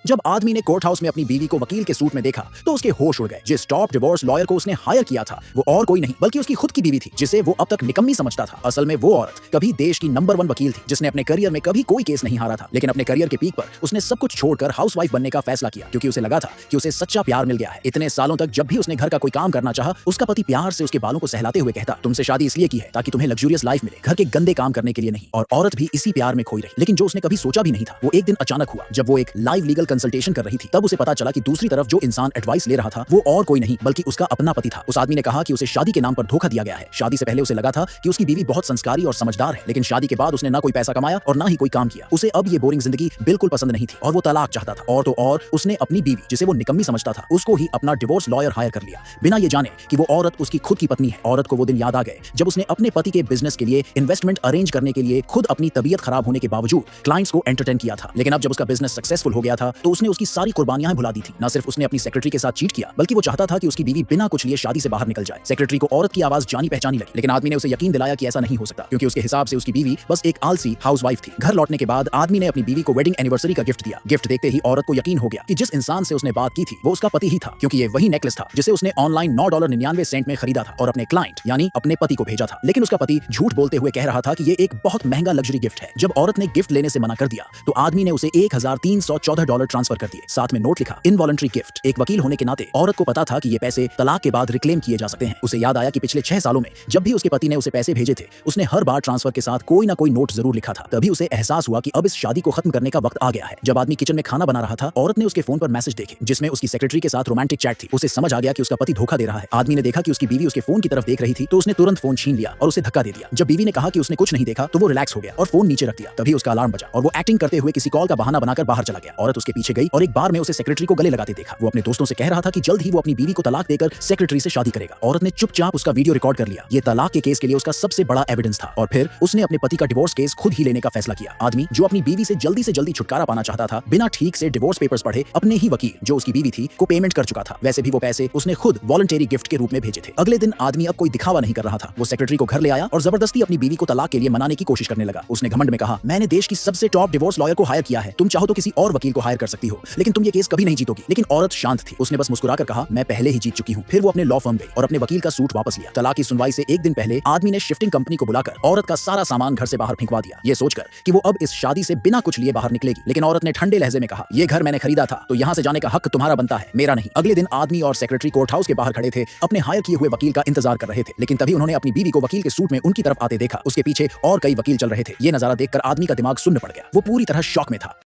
जब आदमी ने कोर्ट हाउस में अपनी बीवी को वकील के सूट में देखा तो उसके होश उड़ गए। जिस टॉप डिवोर्स लॉयर को उसने हायर किया था वो और कोई नहीं बल्कि उसकी खुद की बीवी थी, जिसे वो अब तक निकम्मी समझता था। असल में वो औरत कभी देश की नंबर 1 वकील थी, जिसने अपने करियर में कभी कोई केस नहीं हारा था, लेकिन अपने करियर के पीक पर उसने सब कुछ छोड़कर हाउसवाइफ बनने का फैसला किया, क्योंकि उसे लगा था कि उसे सच्चा प्यार मिल गया है। इतने सालों तक जब भी उसने घर का कोई काम करना चाहा, उसका पति प्यार से उसके बालों को सहलाते हुए कहता, तुमसे शादी इसलिए की है ताकि तुम्हें लग्जरियस लाइफ मिले, घर के गंदे काम करने के लिए नहीं। और औरत भी इसी प्यार में खोई रही। लेकिन जो उसने कभी सोचा भी नहीं था वो एक दिन अचानक हुआ, जब वो एक लाइव लीगल कंसल्टेशन कर रही थी। तब उसे पता चला कि दूसरी तरफ जो इंसान एडवाइस ले रहा था वो और कोई नहीं बल्कि उसका अपना पति था। उस आदमी ने कहा कि उसे शादी के नाम पर धोखा दिया गया है। शादी से पहले उसे लगा था कि उसकी बीवी बहुत संस्कारी और समझदार है, लेकिन शादी के बाद उसने ना कोई पैसा कमाया और ना ही कोई काम किया। उसे अब ये बोरिंग जिंदगी बिल्कुल पसंद नहीं थी और वो तलाक चाहता था। और तो और उसने अपनी बीवी, जिसे वो निकम्मी समझता था, उसको ही अपना डिवोर्स लॉयर हायर कर लिया, बिना ये जाने कि वो औरत उसकी खुद की पत्नी है। औरत को वो दिन याद आ गए जब उसने अपने पति के बिजनेस के लिए इन्वेस्टमेंट अरेंज करने के लिए खुद अपनी तबीयत खराब होने के बावजूद क्लाइंट्स को एंटरटेन किया था। लेकिन अब जब उसका बिजनेस सक्सेसफुल हो गया था तो उसने उसकी सारी कुर्बानियां भुला दी थी। न सिर्फ उसने अपनी सेक्रेटरी के साथ चीट किया, बल्कि वो चाहता था कि उसकी बीवी बिना कुछ लिए शादी से बाहर निकल जाए। सेक्रेटरी को औरत की आवाज जानी पहचानी लगी, लेकिन आदमी ने उसे यकीन दिलाया कि ऐसा नहीं हो सकता, क्योंकि उसके हिसाब से उसकी बीवी बस एक आलसी हाउसवाइफ थी। घर लौटने के बाद आदमी ने अपनी बीवी को वेडिंग एनिवर्सरी का गिफ्ट दिया। गिफ्ट देखते ही औरत को यकीन हो गया कि जिस इंसान से उसने बात की थी वो उसका पति ही था, क्योंकि ये वही नेकलेस था जिसे उसने ऑनलाइन $9.99 में खरीदा था और अपने क्लाइंट यानी अपने पति को भेजा था। लेकिन उसका पति झूठ बोलते हुए कह रहा था कि ये एक बहुत महंगा लग्जरी गिफ्ट है। जब औरत ने गिफ्ट लेने से मना कर दिया तो आदमी ने उसे $1314 ट्रांसफर कर दिए, साथ में नोट लिखा, इनवॉलंटरी गिफ्ट। एक वकील होने के नाते औरत को पता था कि ये पैसे तलाक के बाद रिक्लेम किए जा सकते हैं। उसे याद आया कि पिछले 6 सालों में जब भी उसके पति ने उसे पैसे भेजे थे उसने हर बार ट्रांसफर के साथ कोई ना कोई नोट जरूर लिखा था। तभी उसे एहसास हुआ कि अब इस शादी को खत्म करने का वक्त आ गया है। जब आदमी किचन में खाना बना रहा था, औरत ने उसके फोन पर मैसेज देखे जिसमें उसकी सेक्रेटरी के साथ रोमांटिक चैट थी। उसे समझ आ गया कि उसका पति धोखा दे रहा है। आदमी ने देखा कि उसकी बीवी उसके फोन की तरफ देख रही थी तो उसने तुरंत फोन छीन लिया और उसे धक्का दे दिया। जब बीवी ने कहा कि उसने कुछ नहीं देखा तो वो रिलैक्स हो गया और फोन नीचे रख दिया। तभी उसका अलार्म बजा और वो एक्टिंग करते हुए किसी कॉल का बहाना बनाकर बाहर चला गया। औरत उसके पीछे गई और एक बार में उसे सेक्रेटरी को गले लगाते देखा। वो अपने दोस्तों से कह रहा था कि जल्द ही वो अपनी बीवी को तलाक देकर सेक्रेटरी से शादी करेगा। औरत ने चुपचाप उसका वीडियो रिकॉर्ड कर लिया। ये तलाक के केस के लिए उसका सबसे बड़ा एविडेंस था और फिर उसने अपने पति का डिवोर्स केस खुद ही लेने का फैसला किया। आदमी जो अपनी बीवी से जल्दी छुटकारा पाना चाहता था, बिना ठीक से डिवोर्स पेपर्स पढ़े अपने ही वकील जो उसकी बीवी थी को पेमेंट कर चुका था। वैसे भी वो पैसे उसने खुद वॉलंटरी गिफ्ट के रूप में भेजे थे। अगले दिन आदमी अब कोई दिखावा नहीं कर रहा था। वो सेक्रेटरी को घर ले आया और जबरदस्ती अपनी बीवी को तलाक के लिए मनाने की कोशिश करने लगा। उसने घमंड में कहा, मैंने देश की सबसे टॉप डिवोर्स लॉयर को हायर किया है, तुम चाहो तो किसी और वकील को हायर कर सकती हो, लेकिन तुम ये केस कभी नहीं जीतोगी। लेकिन औरत शांत थी। उसने बस मुस्कुराकर कहा, मैं पहले ही जीत चुकी हूँ। फिर वो अपने लॉ फर्म गई और अपने वकील का सूट वापस लिया। तलाक की सुनवाई से एक दिन पहले आदमी ने शिफ्टिंग कंपनी को बुलाकर औरत का सारा सामान घर से बाहर फेंकवा दिया, ये सोचकर कि वो अब इस शादी से बिना कुछ लिए बाहर निकलेगी। लेकिन औरत ने ठंडे लहजे में कहा, ये घर मैंने खरीदा था तो यहाँ से जाने का हक तुम्हारा बनता है, मेरा नहीं। अगले दिन आदमी और सेक्रेटरी कोर्ट हाउस के बाहर खड़े थे, अपने हायर किए हुए वकील का इंतजार कर रहे थे। लेकिन तभी उन्होंने अपनी बीवी को वकील के सूट में उनकी तरफ आते देखा। उसके पीछे और कई वकील चल रहे थे। ये नजारा देखकर आदमी का दिमाग सुन्न पड़ गया। वो पूरी तरह शॉक में था।